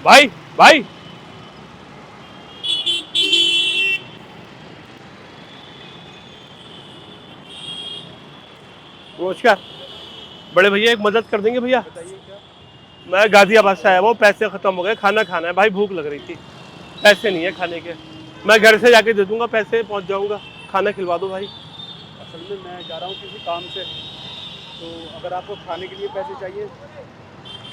भाई भाई नमस्कार। बड़े भैया एक मदद कर देंगे भैया? बताइए क्या। मैं गाजियाबाद से आया हूँ, पैसे खत्म हो गए, खाना खाना है भाई, भूख लग रही थी, पैसे नहीं है खाने के। मैं घर से जाके दे दूंगा, पैसे पहुँच जाऊंगा, खाना खिलवा दो भाई। असल में मैं जा रहा हूँ किसी काम से, तो अगर आपको खाने के लिए पैसे चाहिए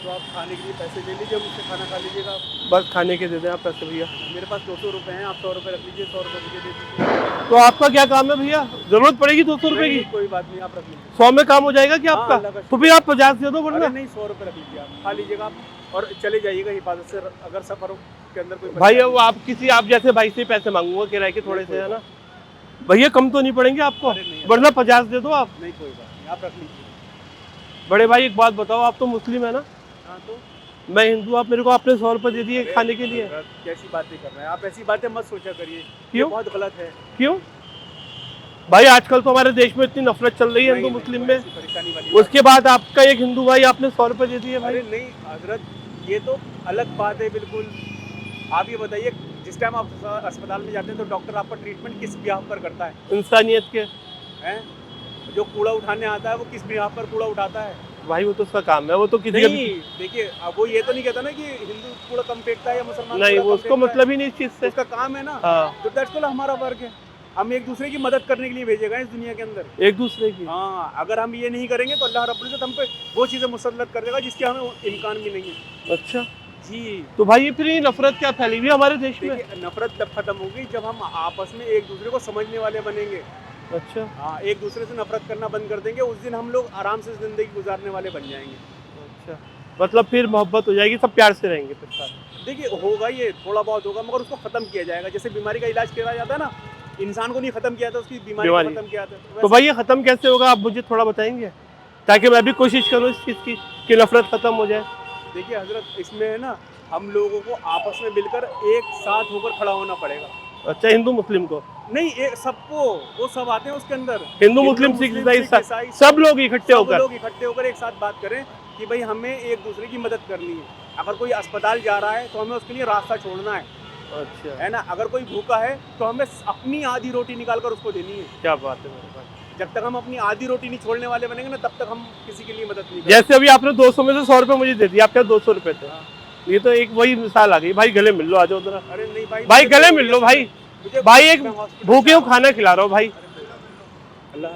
तो आप खाने के लिए पैसे ले लीजिए, मुझसे खाना खा लीजिएगा आप। बस खाने के दे दें आप पैसे भैया। मेरे पास 200 रुपये हैं, आप 100 रुपये रख लीजिए, 100 रुपये मुझे दे दीजिए। तो आपका क्या काम है भैया? जरूरत पड़ेगी 200 रुपए नहीं की? नहीं, कोई बात नहीं, आप रख लीजिए। 100 में काम हो जाएगा क्या हाँ, आपका? अल्लाह का तो फिर आप 50 दे दो अरे वरना। नहीं, 100 रुपये रख लीजिए, आप खा लीजिएगा आप और चले जाइएगा हिफाजत से। अगर सफ़र के अंदर कोई भाई परेशानी- वो आप किसी आप जैसे भाई से पैसे मांगूंगा किराए के थोड़े से, है ना नहीं, भैया? कम तो नहीं पड़ेंगे आपको? अरे नहीं, वरना 50 दे दो आप। नहीं कोई बात नहीं, आप रख लीजिए। बड़े भाई एक बात बताओ, आप तो मुस्लिम है ना, हाँ तो मैं हिंदू, आप मेरे को आपने 100 रुपए दे दिए खाने के लिए, कैसी बातें कर रहे हैं आप? ऐसी बातें मत सोचा करिए, ये क्यों? बहुत गलत है। क्यों भाई? आजकल तो हमारे देश में इतनी नफरत चल रही है हिंदू नहीं, मुस्लिम नहीं, में, ऐसी परेशानी वाली उसके बाद आपका एक हिंदू भाई आपने 100 रुपए दे दिए बात- भाई। अरे नहीं हजरत, ये तो अलग बात है बिल्कुल। आप ये बताइए, जिस टाइम आप अस्पताल में जाते हैं तो डॉक्टर आपका ट्रीटमेंट किस बिहाफ पर करता है? इंसानियत के हैं? जो कूड़ा उठाने आता है वो किस बिहाफ पर कूड़ा उठाता है? भाई, वो तो उसका काम है, वो तो किसी नहीं देखिए, अब वो ये तो नहीं कहता ना कि हिंदू कूड़ा कम फेंकता है या मुसलमान नहीं, कूड़ा वो कम उसको फेंकता है। मतलब ही नहीं इस चीज से। उसका काम है ना। हाँ, तो दैट्स ऑल, हमारा वर्क है। हम एक दूसरे की मदद करने के लिए भेजे गए इस दुनिया के अंदर। एक दूसरे की। हाँ, अगर हम ये नहीं करेंगे तो अल्लाह रब्बुल इज्जत हम पे वो चीज़ें मुसल्लत कर देगा जिसके हमें इम्कान भी नहीं है। अच्छा, जी, तो भाई ये फिर ये नफरत क्या फैली हुई है हमारे देश में? देखिए नफरत तब खत्म होगी जब हम आपस में एक दूसरे को समझने वाले बनेंगे। अच्छा हाँ, एक दूसरे से नफरत करना बंद कर देंगे, उस दिन हम लोग आराम से ज़िंदगी गुजारने वाले बन जाएंगे। अच्छा, मतलब फिर मोहब्बत हो जाएगी, सब प्यार से रहेंगे फिर साथ। देखिए होगा, ये थोड़ा बहुत होगा मगर उसको ख़त्म किया जाएगा। जैसे बीमारी का इलाज किया जाता है ना, इंसान को नहीं ख़त्म किया था, उसकी बीमारी को ख़त्म किया था। तो भाई ये खत्म कैसे होगा, आप मुझे थोड़ा बताएंगे ताकि मैं भी कोशिश करूँ इस चीज़ की कि नफरत खत्म हो जाए। देखिए हजरत, इसमें है ना, हम लोगों को आपस में मिलकर एक साथ होकर खड़ा होना पड़ेगा। अच्छा, हिंदू मुस्लिम को नहीं, एक सबको, वो सब आते हैं उसके अंदर, हिंदू मुस्लिम सिख ईसाई सब लोग इकट्ठे सब होकर लोग इकट्ठे होकर एक साथ बात करें कि भाई हमें एक दूसरे की मदद करनी है। अगर कोई अस्पताल जा रहा है तो हमें उसके लिए रास्ता छोड़ना अच्छा, है ना। अगर कोई भूखा है तो हमें अपनी आधी रोटी निकाल कर उसको देनी है। क्या बात है मेरे भाई। जब तक हम अपनी आधी रोटी नहीं छोड़ने वाले बनेंगे ना, तब तक हम किसी के लिए मदद नहीं करेंगे। जैसे अभी आपने 200 में से 100 रुपए मुझे दे दिए, आपके 200 रुपए थे, हाँ। ये तो एक वही मिसाल आ गई। भाई गले मिल लो, आ जाओ जरा। अरे नहीं भाई, भाई गले मिल लो भाई, मुझे भाई एक मैं हॉस्पिटल भूखे से हूँ, खाना खिला रहा हूँ भाई। अल्लाह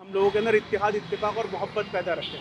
हम लोगों के अंदर इत्तेहाद, इत्तेफाक और मोहब्बत पैदा रखे।